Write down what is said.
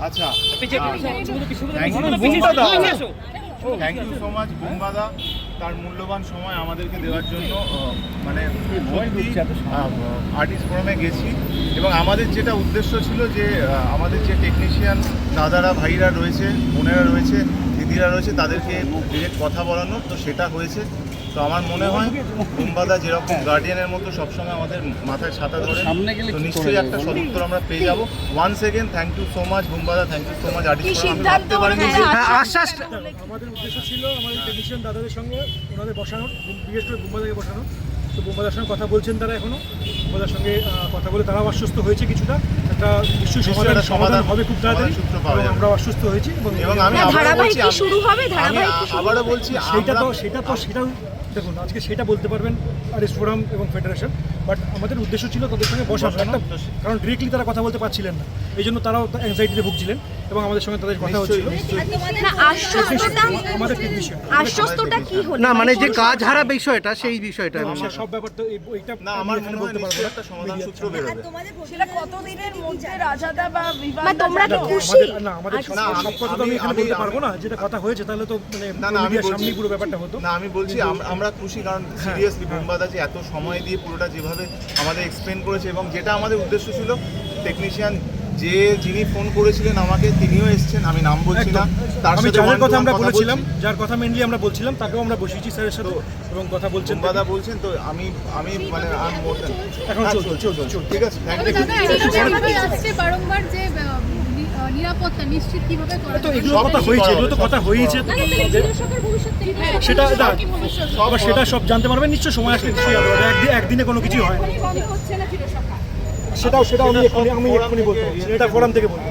আচ্ছা, thank you so much বুম্বাদা, তার মূল্যবান সময় আমাদেরকে দেওয়ার জন্য। মানে আর্টিস্ট ফোরামে গেছি এবং আমাদের যেটা উদ্দেশ্য ছিল যে আমাদের যে টেকনিশিয়ান দাদারা ভাইরা রয়েছে, বোনেরা রয়েছে, দিদিরা রয়েছে, তাদেরকে ডিরেক্ট কথা বলানো, তো সেটা হয়েছে। তো আমার মনে হয় বুম্বাদা যেরকম গার্ডিয়ানের মতো সবসময় আমাদের মাথায় ছাতা ধরে, তো নিশ্চয়ই একটা সদুত্তর আমরা পেয়ে যাবো। Once again thank you so much বুম্বাদা, thank you so much artist forum. আমি ভাবতে পারিনি যে আমাদের উদ্দেশ্য ছিল আমাদের টেকনিশিয়ান দাদাদের সঙ্গে ওনাদের বসানোর, বিশেষ করে বুম্বাদাকে বসানো। তো বুম্বাদার সঙ্গে কথা বলছেন তারা এখনও, বুম্বাদার সঙ্গে কথা বলে তারাও আশ্বস্ত হয়েছে কিছুটা, একটা নিশ্চয়ই সমাধান হবে খুব তাড়াতাড়ি, আমরা আশ্বস্ত হয়েছি। এবং আমি আবারও বলছি সেটাও দেখুন, আজকে সেটা বলতে পারবেন আর্টিস্ট ফোরাম এবং ফেডারেশন, বাট আমাদের উদ্দেশ্য ছিল তাদের সঙ্গে বসানো, কারণ ডিরেক্টলি তারা কথা বলতে পারছিলেন না, এই জন্য তারাও অ্যাংজাইটিতে ভুগছিলেন এবং আমাদের সঙ্গে তাদের কথা হচ্ছিল। আমাদের আশ্বস্তটা কি হলো না, মানে যে কাজ হারা বিষয়টা, সেই বিষয়টা সব ব্যাপারটা এইটা না, আমার মনে হয় নিশ্চয়ই একটা সমাধান সূত্র বেরোবে। সেটা কতদিনের মধ্যে রাজাদা বা বিবাহ, তোমরা কি খুশি? না, আমাদের সব কথা তো আমি এখানে বলতে পারবো না, যেটা কথা হয়েছে তাহলে তো মানে মিডিয়ার সামনেই পুরো ব্যাপারটা হতো। না, আমি বলছি আমরা খুশি, কারণ সিরিয়াসলি বুম্বাদা যে এত সময় দিয়ে পুরোটা যেভাবে আমাদের এক্সপ্লেন করেছে, এবং যেটা আমাদের উদ্দেশ্য ছিল, টেকনিশিয়ান যিনি ফোন করেছিলেন আমাকে, তিনিও এসেছেন, আমি নাম বলছি না, তার সাথে যার কথা আমরা বলেছিলাম, যার কথা মেইনলি আমরা বলছিলাম, তাকেও আমরা বসিয়েছি স্যারের সাথে এবং কথা বলছেন, বুম্বাদা বলছেন। তো আমি মানে এখন চলছে, ঠিক আছে, থ্যাংক ইউ। বারংবার যে নিরাপত্তা নিশ্চিত কিভাবে করা তো এগুলো কথা হয়েছে, এগুলো তো কথা হয়েছে, সেটা সব জানতে পারবেন নিশ্চয়, সময় আসলে নিশ্চয়ই একদিনে কোনো কিছু হয় না। সেটাও আমি এক্ষুনি বলতে পারছি, এটা ফোরাম থেকে বলবো।